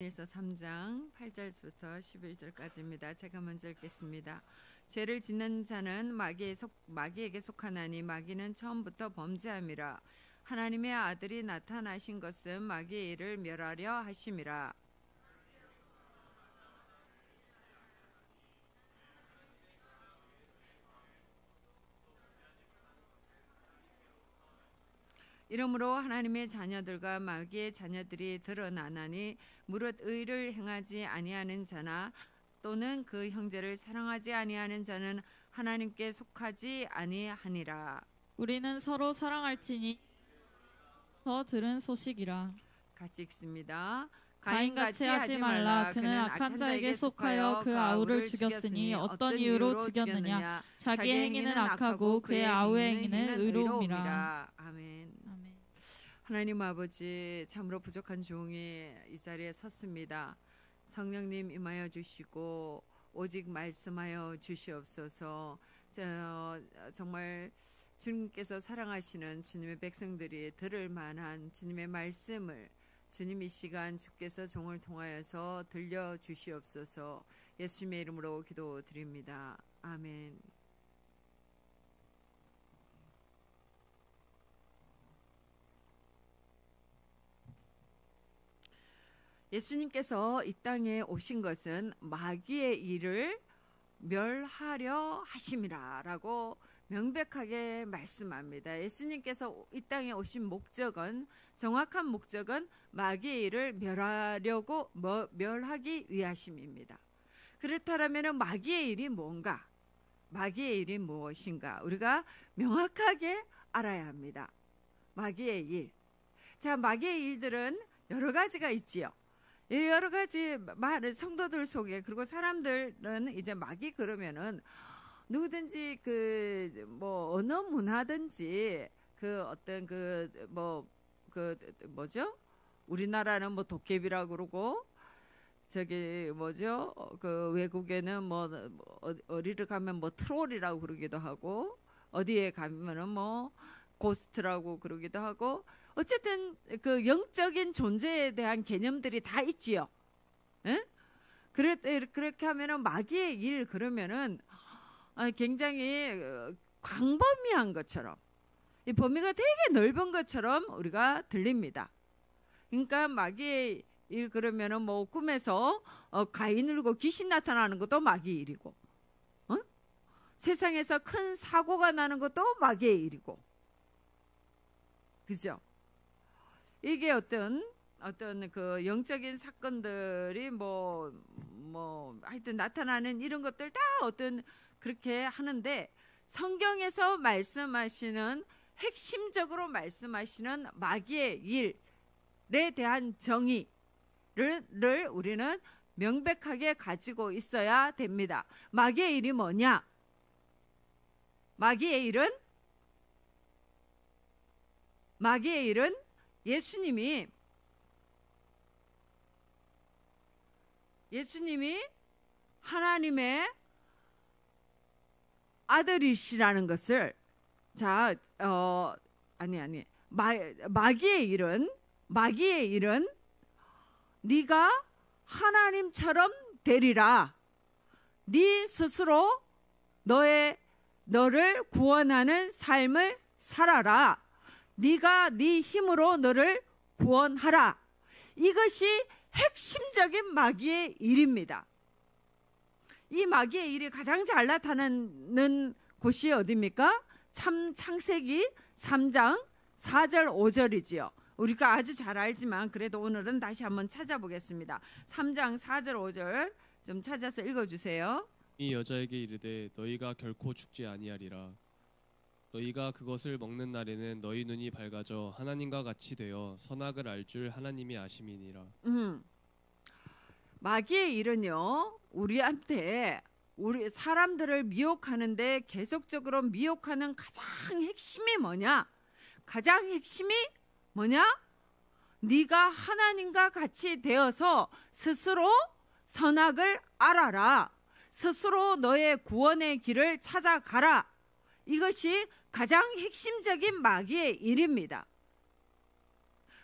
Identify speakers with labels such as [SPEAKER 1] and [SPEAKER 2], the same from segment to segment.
[SPEAKER 1] 에서 3장 8절부터 11절까지입니다. 제가 먼저 읽겠습니다. 죄를 짓는 자는 마귀에게 속하나니 마귀는 처음부터 범죄함이라. 하나님의 아들이 나타나신 것은 마귀의 일을 멸하려 하심이라. 이러므로 하나님의 자녀들과 마귀의 자녀들이 드러나나니 무릇 의를 행하지 아니하는 자나 또는 그 형제를 사랑하지 아니하는 자는 하나님께 속하지 아니하니라.
[SPEAKER 2] 우리는 서로 사랑할지니 더 들은 소식이라.
[SPEAKER 1] 같이 읽습니다.
[SPEAKER 2] 가인같이 하지 말라. 그는 악한 자에게 속하여 그 아우를 죽였으니 어떤 이유로 죽였느냐. 자기 행위는 악하고 그의 아우의 행위는 의로움이라.
[SPEAKER 1] 아멘. 하나님 아버지, 참으로 부족한 종이 이 자리에 섰습니다. 성령님 임하여 주시고 오직 말씀하여 주시옵소서. 정말 주님께서 사랑하시는 주님의 백성들이 들을 만한 주님의 말씀을 주님 이 시간 주께서 종을 통하여서 들려주시옵소서. 예수님의 이름으로 기도드립니다. 아멘. 예수님께서 이 땅에 오신 것은 마귀의 일을 멸하려 하심이라 라고 명백하게 말씀합니다. 예수님께서 이 땅에 오신 목적은, 정확한 목적은 마귀의 일을 멸하기 위하심입니다. 그렇다면 마귀의 일이 뭔가? 마귀의 일이 무엇인가? 우리가 명확하게 알아야 합니다. 마귀의 일. 자, 마귀의 일들은 여러 가지가 있지요. 여러 가지 많은 성도들 속에, 그리고 사람들은 이제 마귀 그러면은 누구든지 어느 문화든지 우리나라는 도깨비라고 그러고, 외국에는 어디를 가면 트롤이라고 그러기도 하고, 어디에 가면은 고스트라고 그러기도 하고, 어쨌든 그 영적인 존재에 대한 개념들이 다 있지요. 에? 그렇게 하면은 마귀의 일 그러면은 굉장히 광범위한 것처럼, 이 범위가 되게 넓은 것처럼 우리가 들립니다. 그러니까 마귀의 일 그러면은 꿈에서 가인을 울고 귀신 나타나는 것도 마귀의 일이고, 세상에서 큰 사고가 나는 것도 마귀의 일이고, 그죠? 이게 어떤 그 영적인 사건들이 하여튼 나타나는 이런 것들 다 그렇게 하는데, 성경에서 말씀하시는, 핵심적으로 말씀하시는 마귀의 일에 대한 정의를 우리는 명백하게 가지고 있어야 됩니다. 마귀의 일이 뭐냐? 마귀의 일은 예수님이 하나님의 아들이시라는 것을, 마귀의 일은 네가 하나님처럼 되리라. 네 스스로 너를 구원하는 삶을 살아라. 네가 네 힘으로 너를 구원하라. 이것이 핵심적인 마귀의 일입니다. 이 마귀의 일이 가장 잘 나타나는 곳이 어디입니까? 창세기 3장 4절 5절이지요. 우리가 아주 잘 알지만 그래도 오늘은 다시 한번 찾아보겠습니다. 3장 4절 5절 좀 찾아서 읽어주세요.
[SPEAKER 3] 이 여자에게 이르되 너희가 결코 죽지 아니하리라. 너희가 그것을 먹는 날에는 너희 눈이 밝아져 하나님과 같이 되어 선악을 알 줄 하나님이 아심이니라.
[SPEAKER 1] 마귀의 일은요, 우리 사람들을 미혹하는데 계속적으로 미혹하는 가장 핵심이 뭐냐? 네가 하나님과 같이 되어서 스스로 선악을 알아라. 스스로 너의 구원의 길을 찾아가라. 이것이 가장 핵심적인 마귀의 일입니다.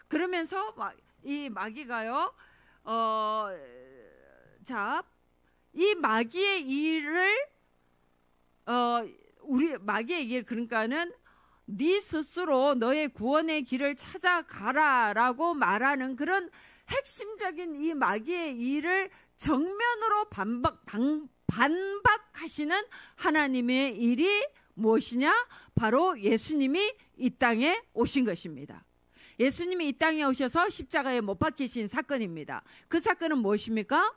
[SPEAKER 1] 그러면서 이 마귀가요, 이 마귀의 일을 우리 마귀의 일, 그러니까는 네 스스로 너의 구원의 길을 찾아가라라고 말하는 그런 핵심적인 이 마귀의 일을 정면으로 반박하시는 하나님의 일이 무엇이냐? 바로 예수님이 이 땅에 오신 것입니다. 예수님이 이 땅에 오셔서 십자가에 못 박히신 사건입니다. 그 사건은 무엇입니까?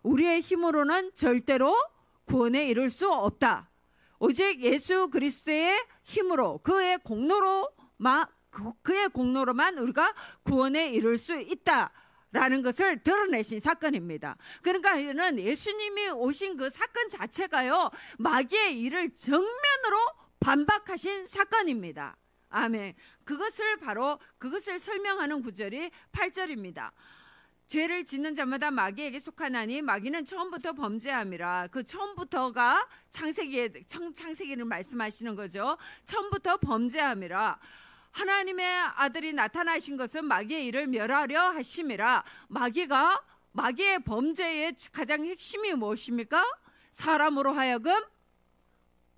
[SPEAKER 1] 우리의 힘으로는 절대로 구원에 이를 수 없다. 오직 예수 그리스도의 힘으로, 그의 공로로만 우리가 구원에 이를 수 있다라는 것을 드러내신 사건입니다. 그러니까 이는 예수님이 오신 그 사건 자체가요, 마귀의 일을 정면으로 반박하신 사건입니다. 아멘. 그것을 설명하는 구절이 8절입니다. 죄를 짓는 자마다 마귀에게 속하나니 마귀는 처음부터 범죄함이라. 그 처음부터가 창세기를 말씀하시는 거죠. 처음부터 범죄함이라. 하나님의 아들이 나타나신 것은 마귀의 일을 멸하려 하심이라. 마귀의 범죄의 가장 핵심이 무엇입니까? 사람으로 하여금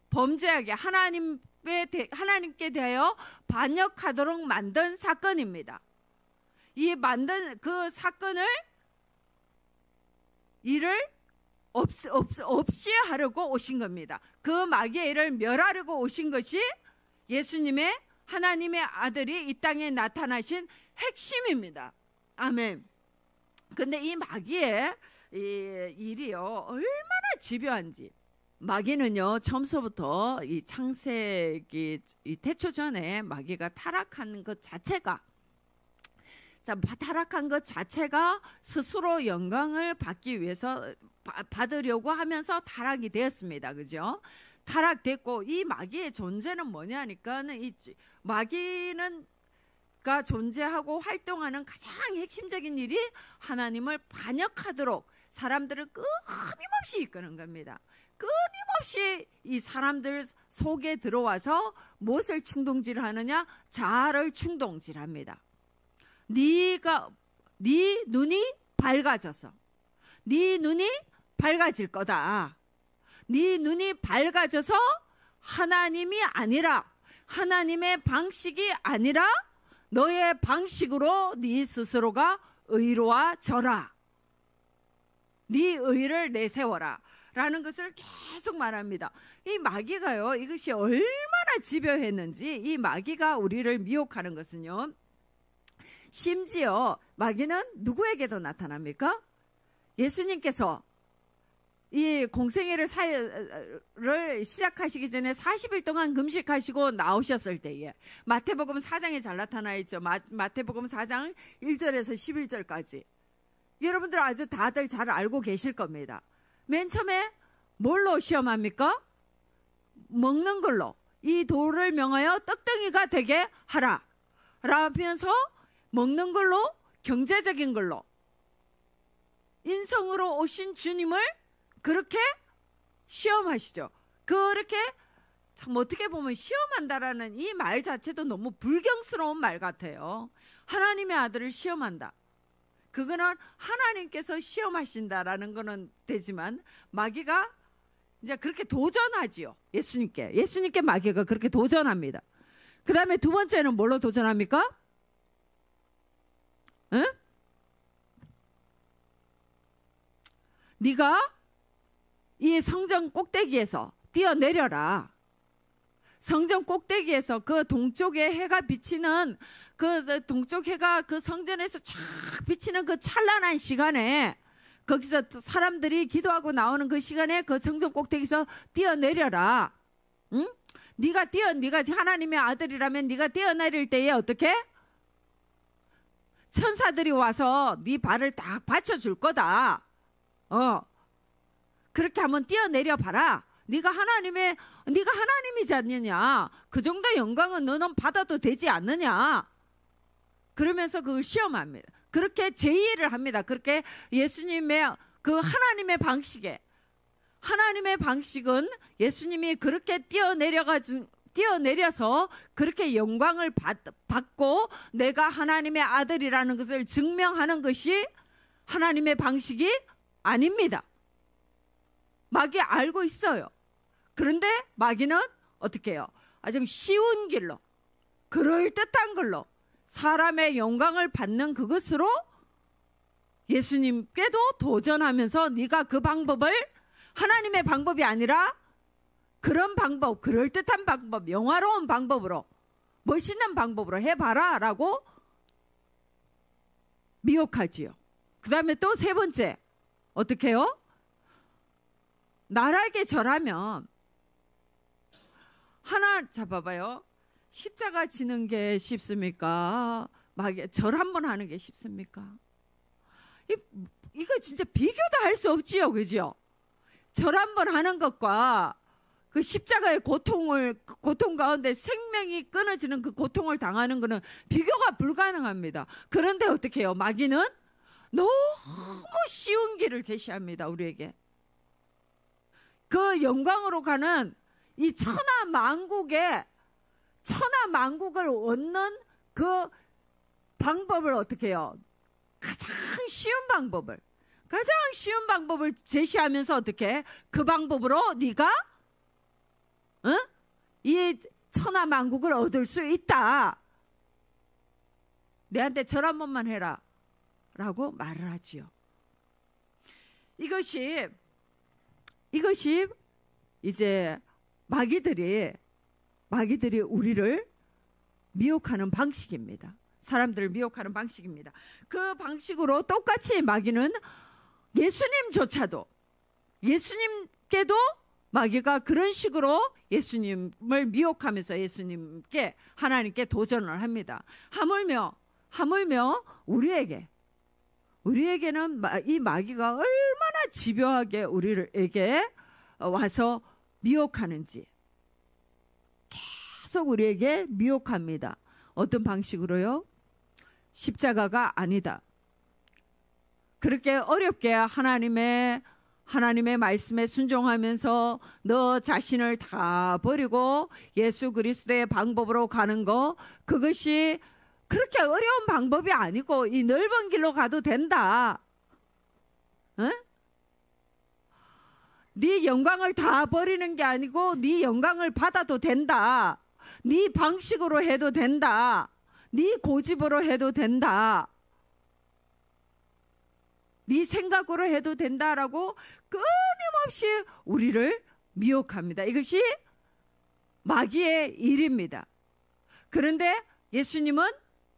[SPEAKER 1] 범죄하게 하나님께 대하여 반역하도록 만든 사건입니다. 이 만든 그 사건을 일을 없이 하려고 오신 겁니다. 그 마귀의 일을 멸하려고 오신 것이 예수님의 하나님의 아들이 이 땅에 나타나신 핵심입니다. 아멘. 근데 이 마귀의 이 일이요, 얼마나 집요한지. 마귀는요, 처음서부터 이 창세기 이 태초 전에 마귀가 타락한 것 자체가, 타락한 것 자체가 스스로 영광을 받기 위해서 받으려고 하면서 타락이 되었습니다. 그죠? 타락됐고, 이 마귀의 존재는 뭐냐니까는, 이 마귀가 존재하고 활동하는 가장 핵심적인 일이 하나님을 반역하도록 사람들을 끊임없이 이끄는 겁니다. 끊임없이 이 사람들 속에 들어와서 무엇을 충동질하느냐? 자아를 충동질합니다. 네 눈이 밝아져서, 네 눈이 밝아질 거다. 네 눈이 밝아져서 하나님이 아니라, 하나님의 방식이 아니라 너의 방식으로 네 스스로가 의로워져라. 네 의를 내세워라 라는 것을 계속 말합니다. 이 마귀가요, 이것이 얼마나 집요했는지, 이 마귀가 우리를 미혹하는 것은요, 심지어 마귀는 누구에게도 나타납니까? 예수님께서 이 공생애를 시작하시기 전에 40일 동안 금식하시고 나오셨을 때에, 마태복음 4장에 잘 나타나 있죠. 마태복음 4장 1절에서 11절까지 여러분들 아주 다들 잘 알고 계실 겁니다. 맨 처음에 뭘로 시험합니까? 먹는 걸로. 이 돌을 명하여 떡덩이가 되게 하라 라면서 먹는 걸로, 경제적인 걸로 인성으로 오신 주님을 그렇게 시험하시죠. 그렇게 참 어떻게 보면 시험한다라는 이 말 자체도 너무 불경스러운 말 같아요. 하나님의 아들을 시험한다. 그거는 하나님께서 시험하신다라는 거는 되지만, 마귀가 이제 그렇게 도전하지요. 예수님께 마귀가 그렇게 도전합니다. 그 다음에 두 번째는 뭘로 도전합니까? 응? 네가 이 성전 꼭대기에서 뛰어내려라. 성전 꼭대기에서 그 동쪽에 해가 비치는, 그 동쪽 해가 그 성전에서 쫙 비치는 그 찬란한 시간에, 거기서 사람들이 기도하고 나오는 그 시간에 그 성전 꼭대기에서 뛰어내려라. 응? 네가 하나님의 아들이라면 네가 뛰어내릴 때에 어떻게? 천사들이 와서 네 발을 딱 받쳐줄 거다. 그렇게 한번 뛰어내려 봐라. 네가 하나님이지 않느냐? 그 정도 영광은 너는 받아도 되지 않느냐? 그러면서 그걸 시험합니다. 그렇게 제의를 합니다. 그렇게 예수님의 그 하나님의 방식은 예수님이 그렇게 뛰어내려서 그렇게 영광을 받고 내가 하나님의 아들이라는 것을 증명하는 것이 하나님의 방식이 아닙니다. 마귀 알고 있어요. 그런데 마귀는 어떻게 해요? 아주 쉬운 길로, 그럴듯한 걸로 사람의 영광을 받는 그것으로 예수님께도 도전하면서 네가 그 방법을, 하나님의 방법이 아니라 그런 방법, 그럴듯한 방법, 영화로운 방법으로, 멋있는 방법으로 해봐라 라고 미혹하지요. 그 다음에 또 세 번째, 어떻게 해요? 나락에 절하면, 하나 잡아봐요. 십자가 지는 게 쉽습니까? 절 한 번 하는 게 쉽습니까? 이거 진짜 비교도 할 수 없지요, 그죠? 절 한 번 하는 것과 그 십자가의 고통 가운데 생명이 끊어지는 그 고통을 당하는 것은 비교가 불가능합니다. 그런데 어떻게 해요? 마귀는 너무 쉬운 길을 제시합니다, 우리에게. 그 영광으로 가는 이 천하만국을 얻는 그 방법을 어떻게 해요? 가장 쉬운 방법을 제시하면서 어떻게 해? 그 방법으로 네가 이 천하만국을 얻을 수 있다. 내한테 절 한 번만 해라 라고 말을 하지요. 이것이 이제 마귀들이 우리를 미혹하는 방식입니다. 사람들을 미혹하는 방식입니다. 그 방식으로 똑같이 마귀는 예수님께도 마귀가 그런 식으로 예수님을 미혹하면서 예수님께, 하나님께 도전을 합니다. 하물며 우리에게는 이 마귀가 얼마나 집요하게 우리에게 와서 미혹하는지, 계속 우리에게 미혹합니다. 어떤 방식으로요? 십자가가 아니다. 그렇게 어렵게 하나님의 말씀에 순종하면서 너 자신을 다 버리고 예수 그리스도의 방법으로 가는 거, 그것이 그렇게 어려운 방법이 아니고 이 넓은 길로 가도 된다. 응? 네 영광을 다 버리는 게 아니고 네 영광을 받아도 된다. 네 방식으로 해도 된다. 네 고집으로 해도 된다. 네 생각으로 해도 된다라고 끊임없이 우리를 미혹합니다. 이것이 마귀의 일입니다. 그런데 예수님은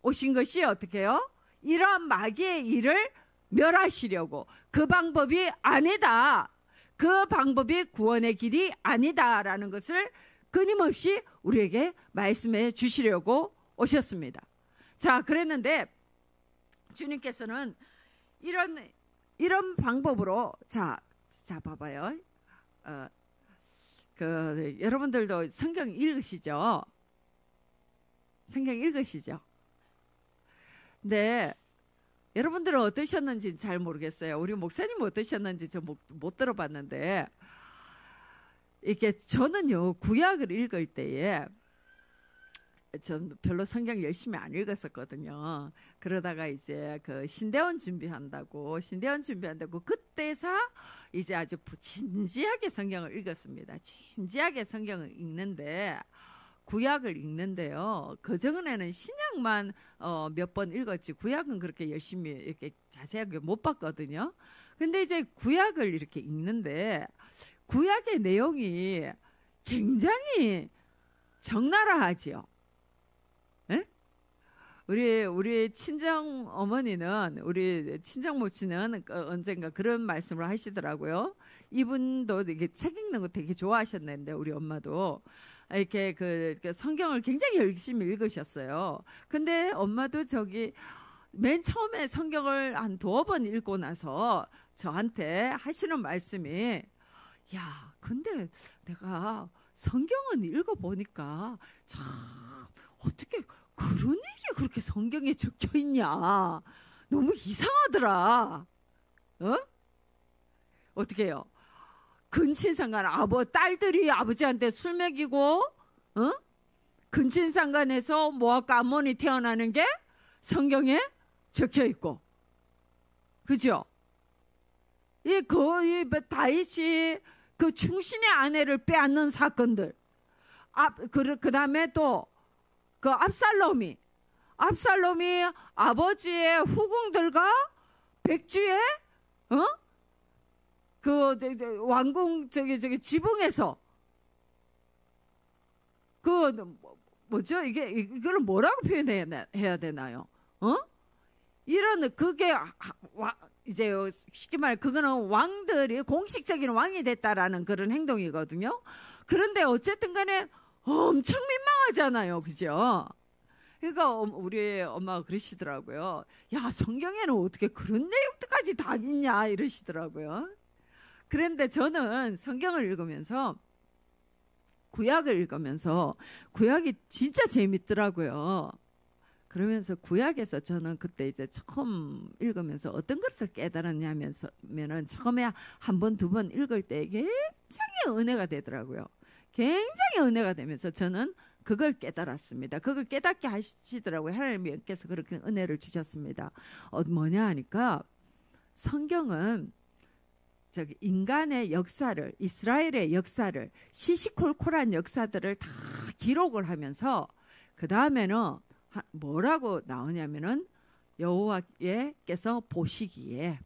[SPEAKER 1] 오신 것이 어떻게 해요? 이러한 마귀의 일을 멸하시려고, 그 방법이 아니다. 그 방법이 구원의 길이 아니다라는 것을 끊임없이 우리에게 말씀해 주시려고 오셨습니다. 자, 그랬는데 주님께서는 이런 방법으로, 자 봐봐요. 여러분들도 성경 읽으시죠? 근데 여러분들은 어떠셨는지 잘 모르겠어요. 우리 목사님 어떠셨는지 저 못 들어봤는데, 이게 저는요, 구약을 읽을 때에 전 별로 성경 열심히 안 읽었었거든요. 그러다가 이제 그 신대원 준비한다고 그때서 이제 아주 진지하게 성경을 읽었습니다. 진지하게 성경을 읽는데, 구약을 읽는데요, 그전에는 신약만 몇 번 읽었지 구약은 그렇게 열심히 이렇게 자세하게 못 봤거든요. 근데 이제 구약을 이렇게 읽는데 구약의 내용이 굉장히 적나라하지요. 에? 우리 친정 어머니는, 우리 친정 모친은 언젠가 그런 말씀을 하시더라고요. 이분도 이게 책 읽는 거 되게 좋아하셨는데, 우리 엄마도 이렇게 그 성경을 굉장히 열심히 읽으셨어요. 근데 엄마도 맨 처음에 성경을 한 2번 읽고 나서 저한테 하시는 말씀이, 야, 근데 내가 성경은 읽어보니까 참 어떻게 그런 일이 그렇게 성경에 적혀 있냐, 너무 이상하더라. 어떻게 해요? 근친상간 딸들이 아버지한테 술 먹이고, 근친상간에서 모압과 암몬이 태어나는 게 성경에 적혀 있고, 그죠? 거의 다윗이 그 충신의 아내를 빼앗는 사건들. 그 다음에 또 그 압살롬이 아버지의 후궁들과 백주의 그 왕궁 지붕에서 뭐죠? 이걸 뭐라고 표현해야 되나요? 이런 그게 이제 쉽게 말해 그거는 왕들이 공식적인 왕이 됐다라는 그런 행동이거든요. 그런데 어쨌든 간에 엄청 민망하잖아요. 그죠? 그러니까 우리 엄마가 그러시더라고요. 야, 성경에는 어떻게 그런 내용들까지 다 있냐 이러시더라고요. 그런데 저는 성경을 읽으면서 구약을 읽으면서 구약이 진짜 재밌더라고요. 그러면서 구약에서 저는 그때 이제 처음 읽으면서 어떤 것을 깨달았냐면은 처음에 한 번, 두 번 읽을 때 굉장히 은혜가 되더라고요. 굉장히 은혜가 되면서 저는 그걸 깨달았습니다. 그걸 깨닫게 하시더라고요. 하나님께서 그렇게 은혜를 주셨습니다. 뭐냐 하니까 성경은 인간의 역사를, 이스라엘의 역사를, 시시콜콜한 역사들을 다 기록을 하면서 그 다음에는 뭐라고 나오냐면은 여호와께서 보시기에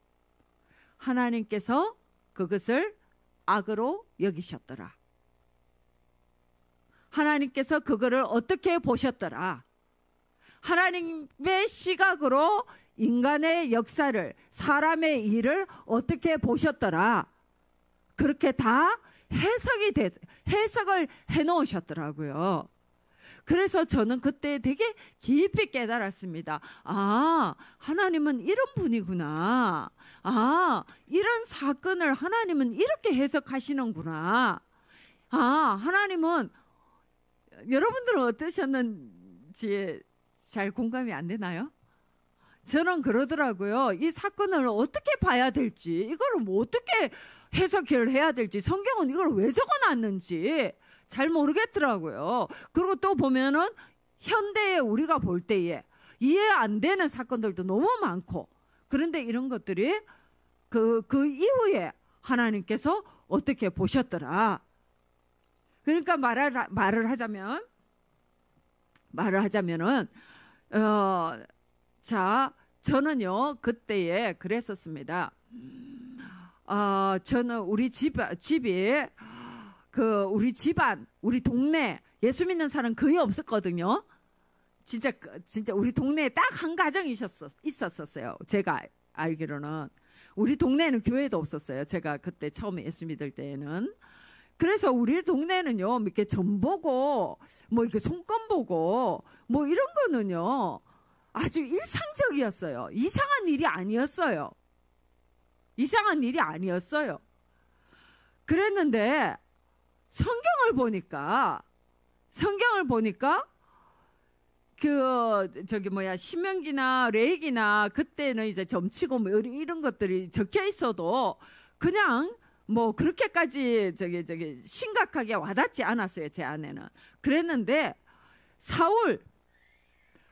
[SPEAKER 1] 하나님께서 그것을 악으로 여기셨더라. 하나님께서 그거를 어떻게 보셨더라. 하나님의 시각으로 인간의 역사를, 사람의 일을 어떻게 보셨더라. 그렇게 다 해석을 해놓으셨더라고요. 그래서 저는 그때 되게 깊이 깨달았습니다. 아, 하나님은 이런 분이구나. 아, 이런 사건을 하나님은 이렇게 해석하시는구나. 아, 하나님은 여러분들은 어떠셨는지 잘 공감이 안 되나요? 저는 그러더라고요. 이 사건을 어떻게 봐야 될지, 이걸 뭐 어떻게 해석을 해야 될지, 성경은 이걸 왜 적어놨는지 잘 모르겠더라고요. 그리고 또 보면은 현대에 우리가 볼 때에 이해 안 되는 사건들도 너무 많고, 그런데 이런 것들이 그 이후에 하나님께서 어떻게 보셨더라. 그러니까 말을 하자면은 자, 저는요 그때에 그랬었습니다. 저는 우리 집이 우리 집안, 우리 동네 예수 믿는 사람 거의 없었거든요. 진짜 우리 동네에 딱 한 가정이 있었어요. 제가 알기로는 우리 동네에는 교회도 없었어요. 제가 그때 처음에 예수 믿을 때에는. 그래서 우리 동네는요, 이렇게 점 보고, 뭐 이렇게 손금 보고, 뭐 이런 거는요, 아주 일상적이었어요. 이상한 일이 아니었어요. 이상한 일이 아니었어요. 그랬는데, 성경을 보니까, 신명기나 레위기나 그때는 이제 점치고 뭐 이런 것들이 적혀 있어도 그냥 뭐 그렇게까지 심각하게 와닿지 않았어요. 제 안에는. 그랬는데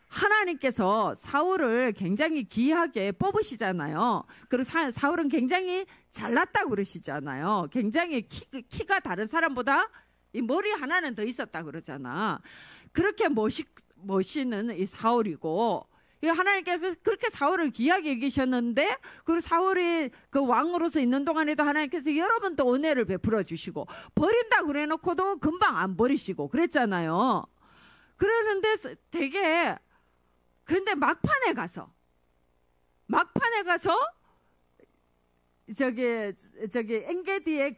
[SPEAKER 1] 하나님께서 사울을 굉장히 귀하게 뽑으시잖아요. 그리고 사울은 굉장히 잘났다고 그러시잖아요. 굉장히 키가 다른 사람보다 이 머리 하나는 더 있었다 그러잖아. 그렇게 멋있는 이 사울이고, 하나님께서 그렇게 사울을 귀하게 여기셨는데, 그리고 사울이 그 왕으로서 있는 동안에도 하나님께서 여러 번 또 은혜를 베풀어 주시고, 버린다 그래 놓고도 금방 안 버리시고 그랬잖아요. 그러는데 그런데 막판에 가서 엔게디의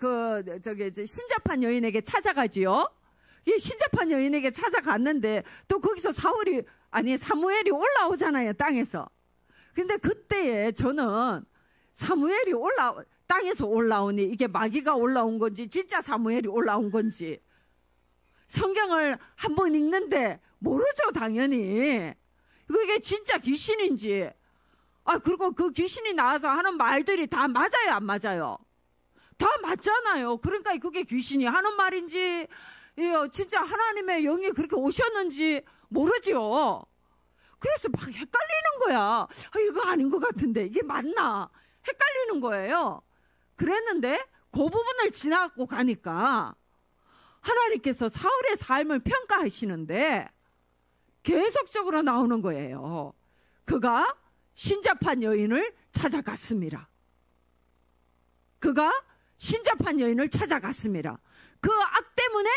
[SPEAKER 1] 신자판 여인에게 찾아가지요. 이 신자판 여인에게 찾아갔는데 또 거기서 사무엘이 올라오잖아요, 땅에서. 근데 그때에 저는 사무엘이 땅에서 올라오니 이게 마귀가 올라온 건지 진짜 사무엘이 올라온 건지 성경을 한번 읽는데 모르죠, 당연히. 그게 진짜 귀신인지. 그리고 그 귀신이 나와서 하는 말들이 다 맞아요, 안 맞아요? 다 맞잖아요. 그러니까 그게 귀신이 하는 말인지, 진짜 하나님의 영이 그렇게 오셨는지 모르죠. 그래서 막 헷갈리는 거야. 이거 아닌 것 같은데 이게 맞나? 헷갈리는 거예요. 그랬는데 그 부분을 지나고 가니까 하나님께서 사울의 삶을 평가하시는데 계속적으로 나오는 거예요. 그가 신잡한 여인을 찾아갔습니다. 그가 신잡한 여인을 찾아갔습니다. 그 악 때문에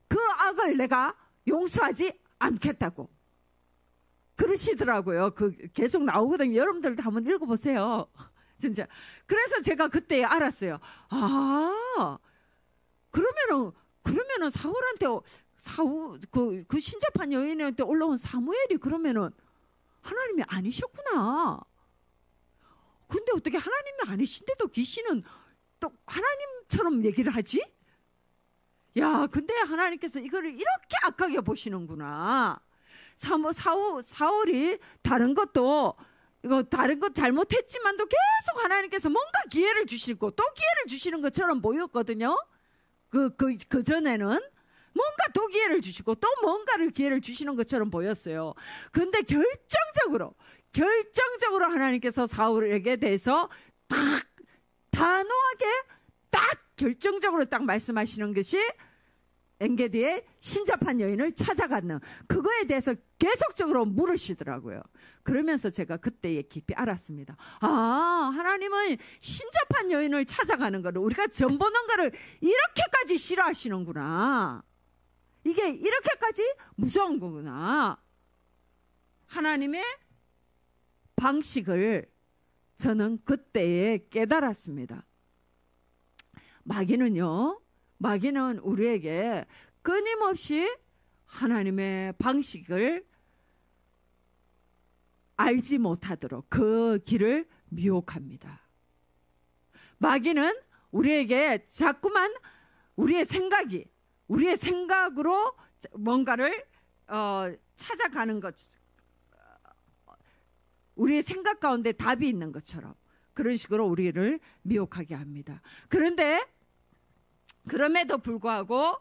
[SPEAKER 1] 그 악을 내가 용서하지 않겠다고 그러시더라고요. 그 계속 나오거든요. 여러분들도 한번 읽어보세요. 진짜. 그래서 제가 그때 알았어요. 아, 그러면은 사울한테 그 신잡한 여인한테 올라온 사무엘이 그러면은 하나님이 아니셨구나. 근데 어떻게 하나님이 아니신데도 귀신은 또 하나님처럼 얘기를 하지? 야, 근데 하나님께서 이거를 이렇게 악하게 보시는구나. 사울이 다른 것 잘못했지만도 계속 하나님께서 뭔가 기회를 주시고 또 기회를 주시는 것처럼 보였거든요. 그 전에는 뭔가 또 기회를 주시고 또 뭔가를 기회를 주시는 것처럼 보였어요. 근데 결정적으로 하나님께서 사울에게 대해서 딱 단호하게 딱 결정적으로 딱 말씀하시는 것이 엔게디의 신잡한 여인을 찾아가는 그거에 대해서 계속적으로 물으시더라고요. 그러면서 제가 그때에 깊이 알았습니다. 아, 하나님은 신잡한 여인을 찾아가는 거를 우리가 전 보는 거를 이렇게까지 싫어하시는구나. 이게 이렇게까지 무서운 거구나. 하나님의 방식을 저는 그때에 깨달았습니다. 마귀는 우리에게 끊임없이 하나님의 방식을 알지 못하도록 그 길을 미혹합니다. 마귀는 우리에게 자꾸만 우리의 생각으로 뭔가를 찾아가는 것, 우리의 생각 가운데 답이 있는 것처럼 그런 식으로 우리를 미혹하게 합니다. 그럼에도 불구하고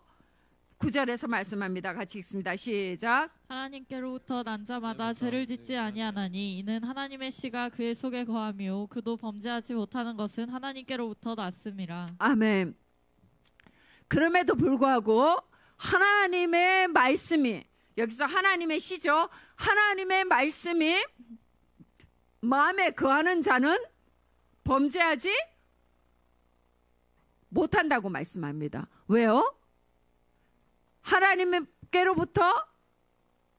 [SPEAKER 1] 9절에서 말씀합니다. 같이 읽습니다. 시작.
[SPEAKER 2] 하나님께로부터 난 자마다 죄를 짓지 아니하나니 이는 하나님의 씨가 그의 속에 거함이요 그도 범죄하지 못하는 것은 하나님께로부터 났음이라.
[SPEAKER 1] 아멘. 그럼에도 불구하고 하나님의 말씀이, 여기서 하나님의 씨죠. 하나님의 말씀이 마음에 거하는 자는 범죄하지 못한다고 말씀합니다. 왜요? 하나님께로부터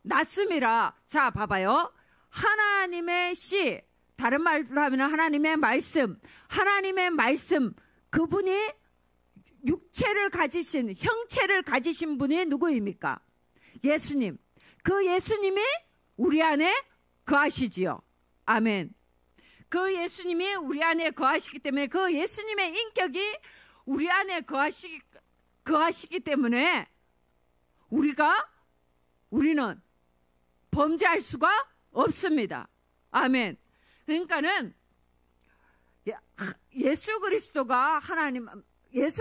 [SPEAKER 1] 났음이라. 자, 봐봐요. 하나님의 씨, 다른 말로 하면 하나님의 말씀, 그분이 육체를 가지신, 형체를 가지신 분이 누구입니까? 예수님. 그 예수님이 우리 안에 거하시지요. 아멘. 그 예수님이 우리 안에 거하시기 때문에 그 예수님의 인격이 우리 안에 거하시기 때문에 우리는 범죄할 수가 없습니다. 아멘. 그러니까는 예수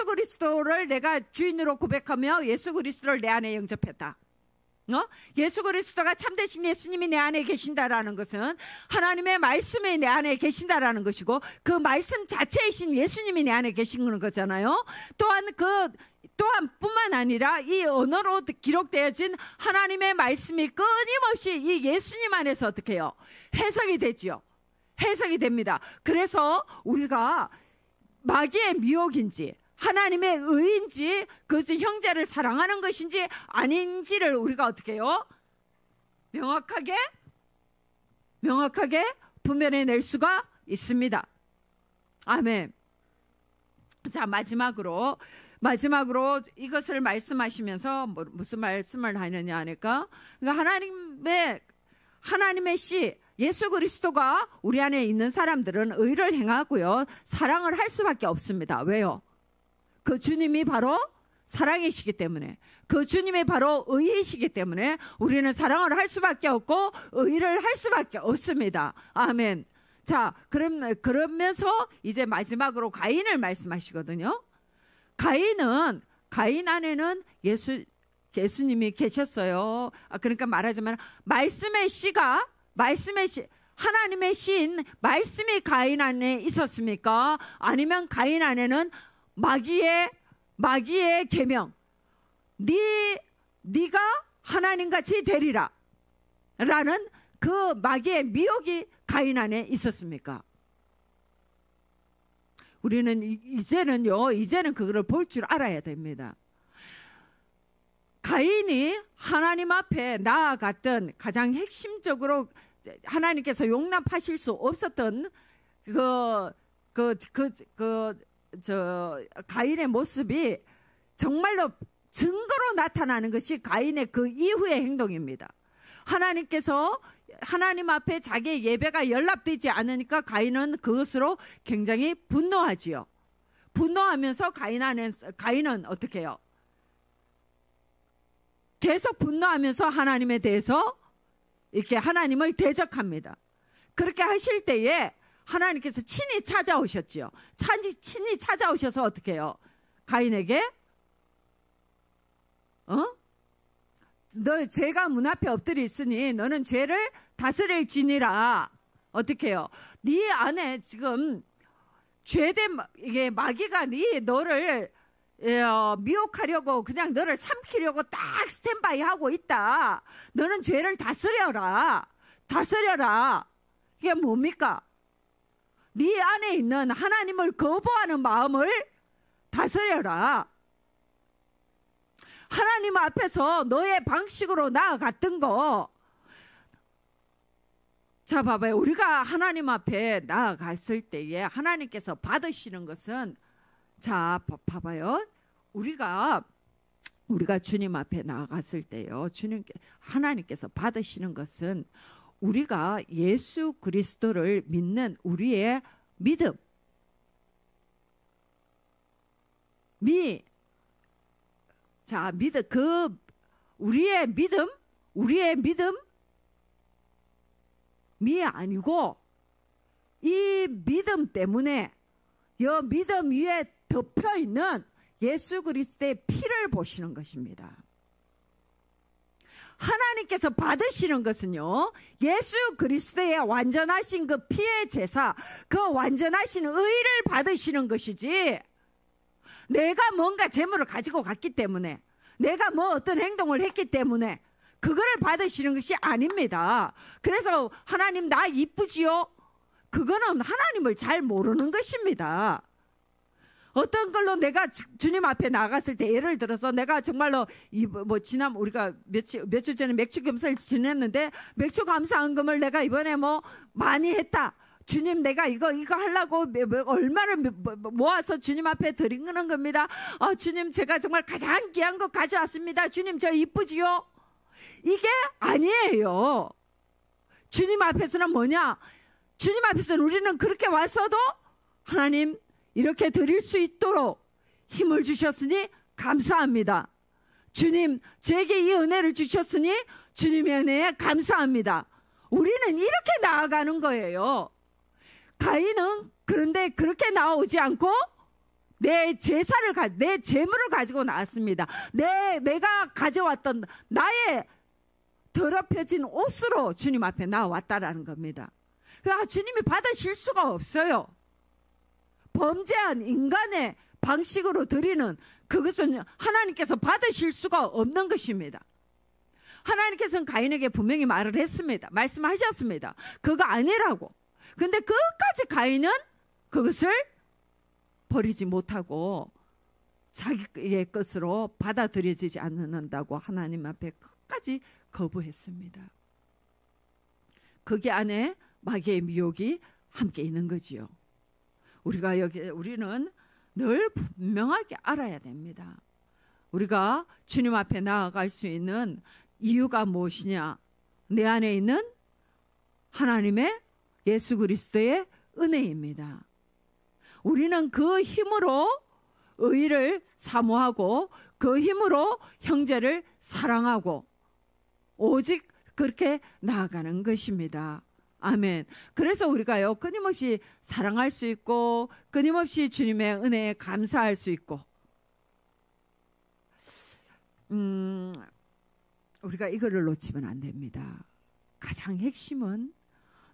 [SPEAKER 1] 그리스도를 내가 주인으로 고백하며 예수 그리스도를 내 안에 영접했다. 예수 그리스도가 참되신 예수님이 내 안에 계신다라는 것은 하나님의 말씀이 내 안에 계신다라는 것이고 그 말씀 자체이신 예수님이 내 안에 계신 거잖아요. 또한 뿐만 아니라 이 언어로 기록되어진 하나님의 말씀이 끊임없이 이 예수님 안에서 어떻게 해요? 해석이 되지요. 해석이 됩니다. 그래서 우리가 마귀의 미혹인지 하나님의 의인지 그것이 형제를 사랑하는 것인지 아닌지를 우리가 어떻게 해요? 명확하게 분별해낼 수가 있습니다. 아멘. 자, 마지막으로 이것을 말씀하시면서 무슨 말씀을 하느냐 하니까 그러니까 하나님의 씨 예수 그리스도가 우리 안에 있는 사람들은 의를 행하고요 사랑을 할 수밖에 없습니다. 왜요? 그 주님이 바로 사랑이시기 때문에, 그 주님이 바로 의이시기 때문에 우리는 사랑을 할 수밖에 없고 의를 할 수밖에 없습니다. 아멘. 자, 그러면서 이제 마지막으로 가인을 말씀하시거든요. 가인 안에는 예수님이 계셨어요. 그러니까 말하자면 말씀의 씨 하나님의 신 말씀이 가인 안에 있었습니까? 아니면 가인 안에는 마귀의 계명, 네가 하나님같이 되리라 라는 그 마귀의 미혹이 가인 안에 있었습니까? 우리는 이제는 그거를 볼 줄 알아야 됩니다. 가인이 하나님 앞에 나아갔던 가장 핵심적으로 하나님께서 용납하실 수 없었던 가인의 모습이 정말로 증거로 나타나는 것이 가인의 그 이후의 행동입니다. 하나님께서 하나님 앞에 자기의 예배가 연락되지 않으니까 가인은 그것으로 굉장히 분노하지요. 분노하면서 가인은 어떻게 해요? 계속 분노하면서 하나님에 대해서 이렇게 하나님을 대적합니다. 그렇게 하실 때에 하나님께서 친히 찾아오셨지요. 친히 찾아오셔서 어떻게 해요? 가인에게 너 죄가 문 앞에 엎드려 있으니 너는 죄를 다스릴지니라. 어떻게 해요? 네 안에 지금 죄된 이게 마귀가 너를 미혹하려고 그냥 너를 삼키려고 딱 스탠바이 하고 있다. 너는 죄를 다스려라. 이게 뭡니까? 네 안에 있는 하나님을 거부하는 마음을 다스려라. 하나님 앞에서 너의 방식으로 나아갔던 거. 자, 봐봐요. 우리가 하나님 앞에 나아갔을 때에 하나님께서 받으시는 것은, 자, 봐봐요. 우리가 주님 앞에 나아갔을 때요. 하나님께서 받으시는 것은 우리가 예수 그리스도를 믿는 우리의 믿음. 우리의 믿음이 아니고 이 믿음 때문에 이 믿음 위에 덮여 있는 예수 그리스도의 피를 보시는 것입니다. 하나님께서 받으시는 것은요, 예수 그리스도의 완전하신 그 피의 제사, 그 완전하신 의를 받으시는 것이지, 내가 뭔가 재물을 가지고 갔기 때문에, 내가 뭐 어떤 행동을 했기 때문에 그거를 받으시는 것이 아닙니다. 그래서 하나님 나 이쁘지요? 그거는 하나님을 잘 모르는 것입니다. 어떤 걸로 내가 주님 앞에 나갔을 때, 예를 들어서 내가 정말로 지난 우리가 몇 주 전에 맥주 감사를 지냈는데, 맥주 감사한금을 내가 이번에 많이 했다. 주님, 내가 이거 하려고 얼마를 모아서 주님 앞에 드리는 겁니다. 주님, 제가 정말 가장 귀한 거 가져왔습니다. 주님, 저 이쁘지요? 이게 아니에요. 주님 앞에서는 뭐냐? 주님 앞에서는 우리는 그렇게 왔어도 하나님, 이렇게 드릴 수 있도록 힘을 주셨으니 감사합니다. 주님, 저에게 이 은혜를 주셨으니 주님의 은혜에 감사합니다. 우리는 이렇게 나아가는 거예요. 가인은 그런데 그렇게 나오지 않고 내 재물을 가지고 나왔습니다. 내가 가져왔던 나의 더럽혀진 옷으로 주님 앞에 나왔다라는 겁니다. 그러니까 주님이 받으실 수가 없어요. 범죄한 인간의 방식으로 드리는 그것은 하나님께서 받으실 수가 없는 것입니다. 하나님께서는 가인에게 분명히 말을 했습니다. 말씀하셨습니다. 그거 아니라고. 근데 끝까지 가인은 그것을 버리지 못하고 자기의 것으로 받아들여지지 않는다고 하나님 앞에 끝까지 거부했습니다. 거기 안에 마귀의 미혹이 함께 있는 거지요. 우리는 늘 분명하게 알아야 됩니다. 우리가 주님 앞에 나아갈 수 있는 이유가 무엇이냐? 내 안에 있는 하나님의 예수 그리스도의 은혜입니다. 우리는 그 힘으로 의를 사모하고 그 힘으로 형제를 사랑하고 오직 그렇게 나아가는 것입니다. 아멘. 그래서 우리가요, 끊임없이 사랑할 수 있고 끊임없이 주님의 은혜에 감사할 수 있고, 우리가 이거를 놓치면 안 됩니다. 가장 핵심은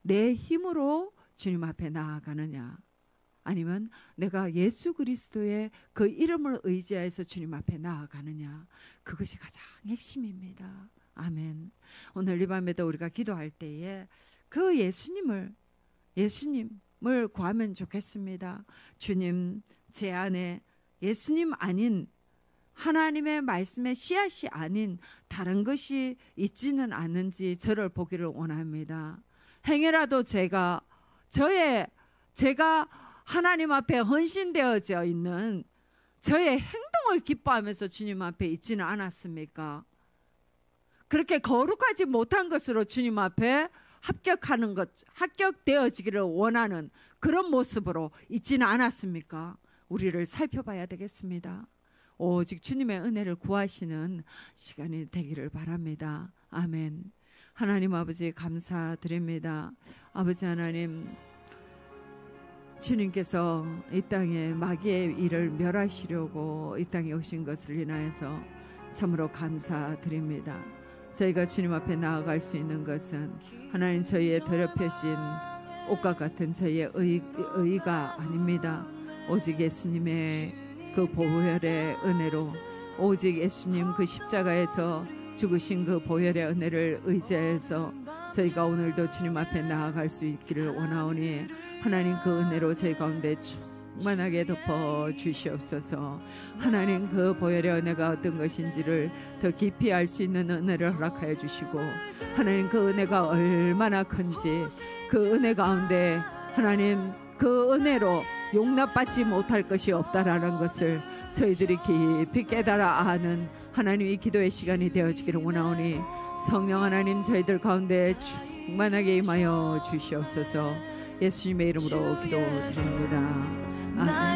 [SPEAKER 1] 내 힘으로 주님 앞에 나아가느냐, 아니면 내가 예수 그리스도의 그 이름을 의지해서 주님 앞에 나아가느냐, 그것이 가장 핵심입니다. 아멘. 오늘 이 밤에도 우리가 기도할 때에 그 예수님을 구하면 좋겠습니다. 주님, 제 안에 예수님 아닌, 하나님의 말씀의 씨앗이 아닌 다른 것이 있지는 않은지 저를 보기를 원합니다. 행여라도 제가 하나님 앞에 헌신되어져 있는 저의 행동을 기뻐하면서 주님 앞에 있지는 않았습니까? 그렇게 거룩하지 못한 것으로 주님 앞에 합격되어지기를 원하는 그런 모습으로 있지는 않았습니까? 우리를 살펴봐야 되겠습니다. 오직 주님의 은혜를 구하시는 시간이 되기를 바랍니다. 아멘. 하나님 아버지 감사드립니다. 아버지 하나님, 주님께서 이 땅에 마귀의 일을 멸하시려고 이 땅에 오신 것을 인하여서 참으로 감사드립니다. 저희가 주님 앞에 나아갈 수 있는 것은 하나님 저희의 더럽혀진 옷과 같은 저희의 의가 아닙니다. 오직 예수님의 그 보혈의 은혜로, 오직 예수님 그 십자가에서 죽으신 그 보혈의 은혜를 의지해서 저희가 오늘도 주님 앞에 나아갈 수 있기를 원하오니 하나님 그 은혜로 저희 가운데 충만하게 덮어 주시옵소서. 하나님 그 보혈의 은혜가 어떤 것인지를 더 깊이 알 수 있는 은혜를 허락하여 주시고, 하나님 그 은혜가 얼마나 큰지, 그 은혜 가운데 하나님 그 은혜로 용납받지 못할 것이 없다라는 것을 저희들이 깊이 깨달아 아는 하나님의 기도의 시간이 되어지기를 원하오니 성령 하나님 저희들 가운데 충만하게 임하여 주시옵소서. 예수님의 이름으로 기도드립니다. 아멘.